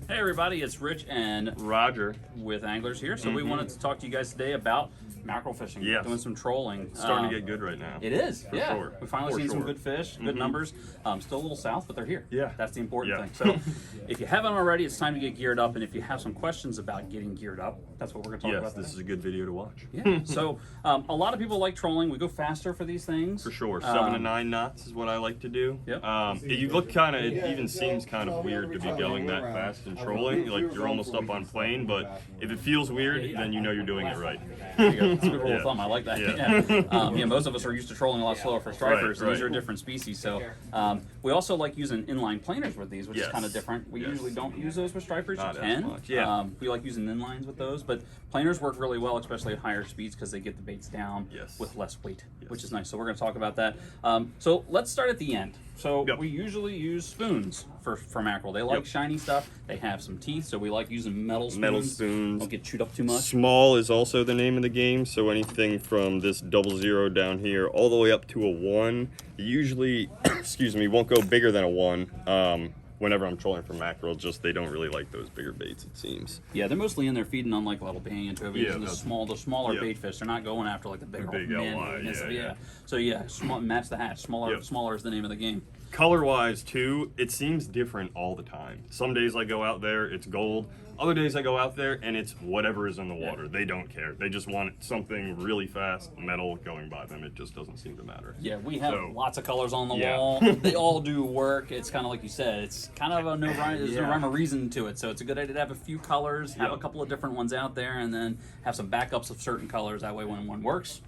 Hey everybody, it's Rich and Roger with Anglers here. So we wanted to talk to you guys today about mackerel fishing. Yes. Doing some trolling. It's starting to get good right now. It is, For yeah. sure. We've finally For seen some sure. good fish, good numbers. Still a little south, but they're here. Yeah. That's the important Yeah. thing. So if you haven't already, it's time to get geared up. And if you have some questions about getting geared up, that's what we're going to talk Yes, about this today. is a good video to watch. Yeah. So a lot of people like trolling. We go faster for these things. For sure. 7 to 9 knots is what I like to do. Yep. You look kind of, it even seems kind of weird to be going that fast and trolling. Like you're almost up on plane, but if it feels weird, then you know you're doing it right. There you go. That's a good rule of Yeah. thumb. I like that. Yeah. Yeah. Most of us are used to trolling a lot slower for stripers, and these right. are a different species. So we also like using inline planers with these, which is Yes. kind of different. We Yes. usually don't use those with stripers. Not You as can. much, yeah. We like using inlines with those, but planers work really well, especially at higher speeds because they get the baits down Yes. with less weight, Yes. which is nice. So we're going to talk about that. So let's start at the end. So Yep. we usually use spoons for mackerel. They like Yep. shiny stuff. They have some teeth, so we like using metal spoons. Metal spoons. Don't get chewed up too much. Small is also the name of the game, so anything from this 00 down here all the way up to a 1. Usually, excuse me, won't go bigger than a 1. Whenever I'm trolling for mackerel, just they don't really like those bigger baits, it seems. Yeah, they're mostly in there feeding on like little bang anchovies Yeah, and the that's- smaller yeah. bait fish. They're not going after like the big big men. LI, yeah. So yeah, match the hatch. Yep. Smaller is the name of the game. Color-wise, too, it seems different all the time. Some days I go out there, it's gold. Other days I go out there, and it's whatever is in the water. They don't care. They just want something really fast, metal going by them. It just doesn't seem to matter. Yeah, we have So- lots of colors on the Yeah. wall. They all do work. It's kind of like you said. It's kind of a no rhyme. There's no Yeah. rhyme or reason to it. So it's a good idea to have a few colors, have Yep. a couple of different ones out there, and then have some backups of certain colors. That way, when one works,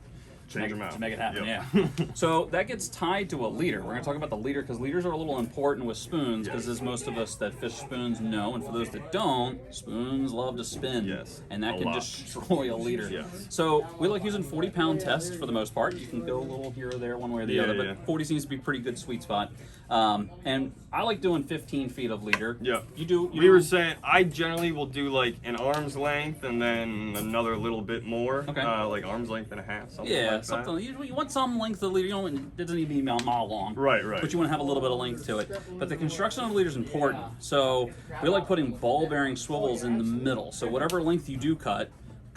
Change them out. to make it happen. Yep. Yeah. So that gets tied to a leader. We're going to talk about the leader because leaders are a little important with spoons because as most of us that fish spoons know, and for those that don't, spoons love to spin. Yes, And that a can lot. destroy a leader. Yes. So we like using 40-pound tests for the most part. You can go a little here or there, one way or the Yeah, other, yeah. but 40 seems to be a pretty good sweet spot. And I like doing 15 feet of leader. Yeah. You do. We were saying I generally will do like an arm's length and then another little bit more. Okay. Like arm's length and a half, something Yeah, like something. that. You want some length of leader. You don't. It doesn't even be a mile long. Right. But you want to have a little bit of length to it. But the construction of the leader is important. So we like putting ball bearing swivels in the middle. So whatever length you do cut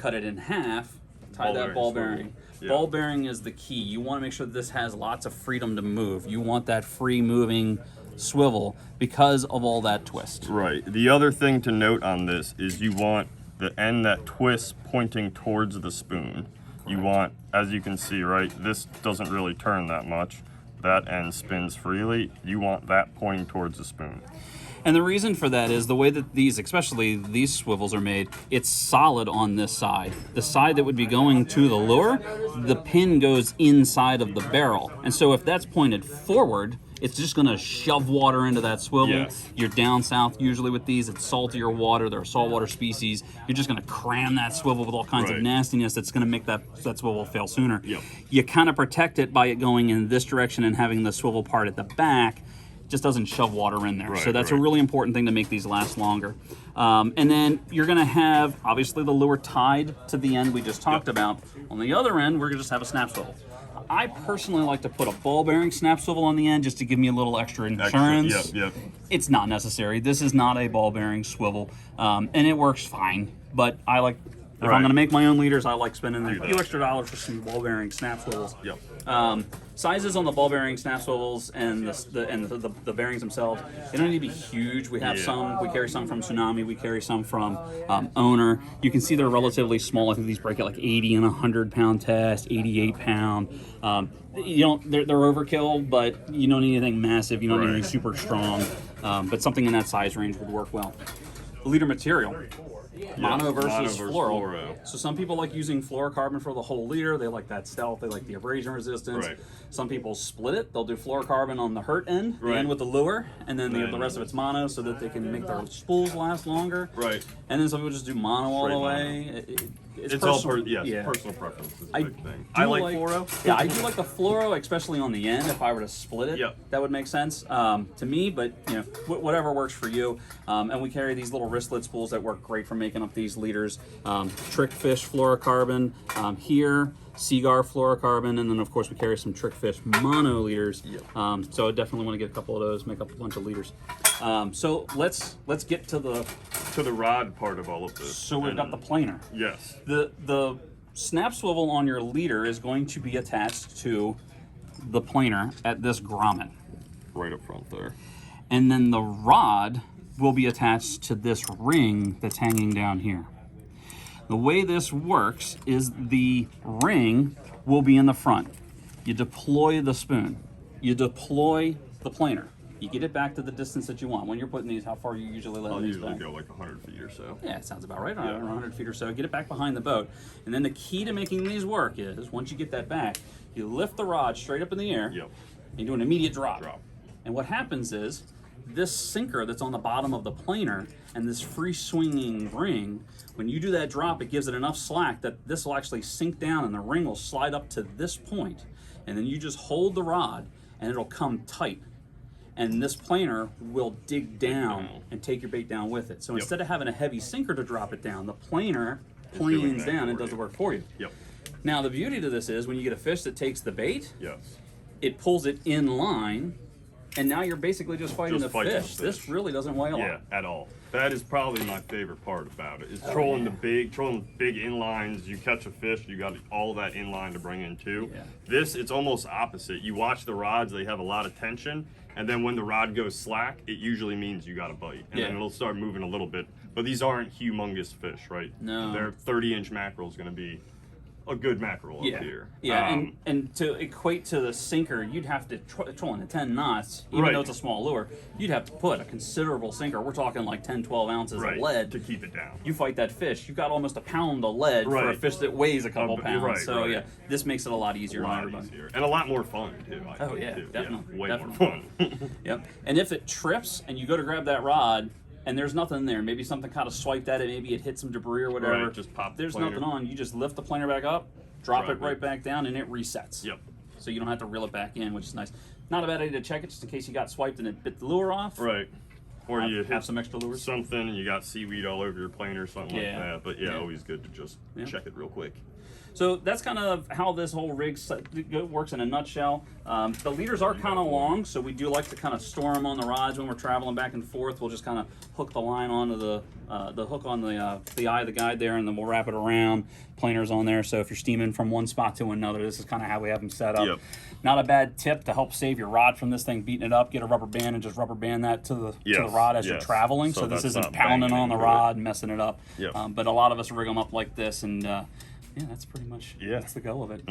it in half. Tie Ball that bearing ball swivel. bearing. Yeah. Ball bearing is the key. You want to make sure that this has lots of freedom to move. You want that free moving swivel because of all that twist. Right. The other thing to note on this is you want the end that twists pointing towards the spoon. You want, as you can see, right, this doesn't really turn that much. That end spins freely. You want that pointing towards the spoon. And the reason for that is the way that these, especially these swivels are made, it's solid on this side. The side that would be going to the lure, the pin goes inside of the barrel. And so if that's pointed forward, it's just gonna shove water into that swivel. Yes. You're down south usually with these, it's saltier water, they're a saltwater species. You're just gonna cram that swivel with all kinds of Right. nastiness that's gonna make that swivel fail sooner. Yep. You kind of protect it by it going in this direction and having the swivel part at the back. Just doesn't shove water in there. Right, So that's a right. really important thing to make these last longer. And then you're gonna have, obviously, the lure tied to the end we just talked about. On the other end, we're gonna just have a snap swivel. I personally like to put a ball bearing snap swivel on the end just to give me a little extra insurance. Yep. It's not necessary. This is not a ball bearing swivel, and it works fine. But I like, if I'm Right. gonna make my own leaders, I like spending a Do few that. extra dollars for some ball bearing snap swivels. Yep. Sizes on the ball bearing snap swivels and the bearings themselves, they don't need to be huge. We have Yeah. we carry some from Tsunami, we carry some from Owner. You can see they're relatively small. I think these break at like 80 and 100-pound test, 88-pound. They're overkill, but you don't need anything massive. You don't need Right. anything super strong. But something in that size range would work well. The leader material. Mono versus fluoro. fluoro. So some people like using fluorocarbon for the whole leader. They like that stealth. They like the abrasion resistance. Right. Some people split it. They'll do fluorocarbon on the hurt end, the Right. end with the lure, and then the Then- rest of it's mono so that they can make their spools last longer. Right. And then some people just do mono all Straight the mono. way. It's all personal. personal preference is a I big thing. do I like fluoro. Yeah, I do like the fluoro, especially on the end. If I were to split it, Yep. that would make sense to me. But whatever works for you. And we carry these little wristlet spools that work great for making up these leaders. Trickfish fluorocarbon here, Seagar fluorocarbon, and then of course we carry some Trickfish mono leaders. Yep. So I definitely want to get a couple of those, make up a bunch of leaders. So let's get to the rod part of all of this. So we've got the planer. Yes. The snap swivel on your leader is going to be attached to the planer at this grommet. Right up front there. And then the rod will be attached to this ring that's hanging down here. The way this works is the ring will be in the front. You deploy the spoon. You deploy the planer. You get it back to the distance that you want. When you're putting these, how far you usually let I'll these usually back? go like 100 feet or so. Yeah, it sounds about right, around 100 feet or so. Get it back behind the boat. And then the key to making these work is, once you get that back, you lift the rod straight up in the air, Yep. and you do an immediate drop. And what happens is, this sinker that's on the bottom of the planer and this free swinging ring, when you do that drop, it gives it enough slack that this will actually sink down and the ring will slide up to this point. And then you just hold the rod and it'll come tight. And this planer will dig down and take your bait down with it. So instead of having a heavy sinker to drop it down, the planer planes down and does the work for you. Yep. Now the beauty to this is when you get a fish that takes the bait, Yes. it pulls it in line, and now you're basically just fighting the fish. This really doesn't weigh a lot. Yeah, at all. That is probably my favorite part about it. Is trolling the big inlines. You catch a fish, you got all that inline to bring in too. Yeah. This, it's almost opposite. You watch the rods; they have a lot of tension, and then when the rod goes slack, it usually means you got a bite, and then it'll start moving a little bit. But these aren't humongous fish, right? No. They're 30-inch mackerel is going to be a good mackerel up here. Yeah, and to equate to the sinker, you'd have to trolling at 10 knots, even though it's a small lure, you'd have to put a considerable sinker. We're talking like 10, 12 ounces of lead to keep it down. You fight that fish, you've got almost a pound of lead for a fish that weighs a couple pounds. So yeah, this makes it a lot easier on everybody. And a lot more fun too. I think, definitely. Way more fun. Yep. And if it trips and you go to grab that rod, and there's nothing there, maybe something kind of swiped at it, maybe it hit some debris or whatever. Right, just pop the There's planer. nothing on. You just lift the planer back up, drop it right back down, and it resets. Yep. So you don't have to reel it back in, which is nice. Not a bad idea to check it just in case you got swiped and it bit the lure off. Right. Or you have some extra lures. Something and you got seaweed all over your planer or something like Yeah. that. But always good to just check it real quick. So that's kind of how this whole rig works in a nutshell. The leaders are kind of long, so we do like to kind of store them on the rods when we're traveling back and forth. We'll just kind of hook the line onto the hook on the eye of the guide there, and then we'll wrap it around. Planer's on there, so if you're steaming from one spot to another, this is kind of how we have them set up. Yep. Not a bad tip to help save your rod from this thing beating it up. Get a rubber band and just rubber band that to the rod as you're traveling, so this isn't pounding on the rod and messing it up. Yep. But a lot of us rig them up like this, and yeah, that's pretty much that's the go of it.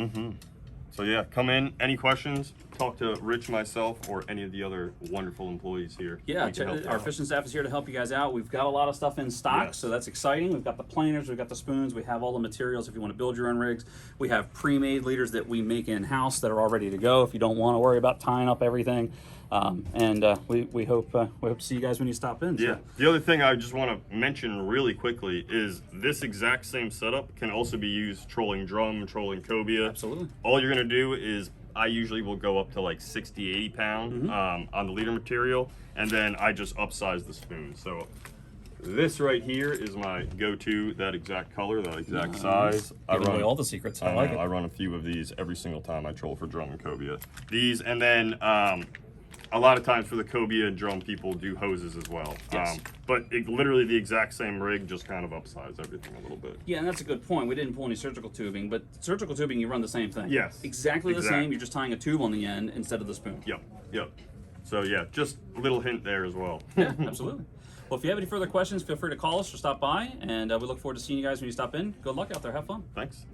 So yeah, come in. Any questions? Talk to Rich, myself, or any of the other wonderful employees here. Yeah, our fishing staff is here to help you guys out. We've got a lot of stuff in stock, so that's exciting. We've got the planers, we've got the spoons, we have all the materials if you want to build your own rigs. We have pre-made leaders that we make in-house that are all ready to go if you don't want to worry about tying up everything. We hope to see you guys when you stop in. Yeah. The other thing I just want to mention really quickly is this exact same setup can also be used trolling drum, trolling cobia. Absolutely. All you're going to do is I usually will go up to like 60, 80 pound on the leader material, and then I just upsize the spoon. So this right here is my go-to, that exact color, that exact size. I run all the secrets. I like it. I run a few of these every single time I troll for drum and cobia. These, and then a lot of times for the cobia and drum, people do hoses as well. Yes. But literally the exact same rig, just kind of upsize everything a little bit. Yeah, and that's a good point. We didn't pull any surgical tubing, but surgical tubing, you run the same thing. Yes. Exactly the same. You're just tying a tube on the end instead of the spoon. Yep. So yeah, just a little hint there as well. Yeah, absolutely. Well, if you have any further questions, feel free to call us or stop by, and we look forward to seeing you guys when you stop in. Good luck out there. Have fun. Thanks.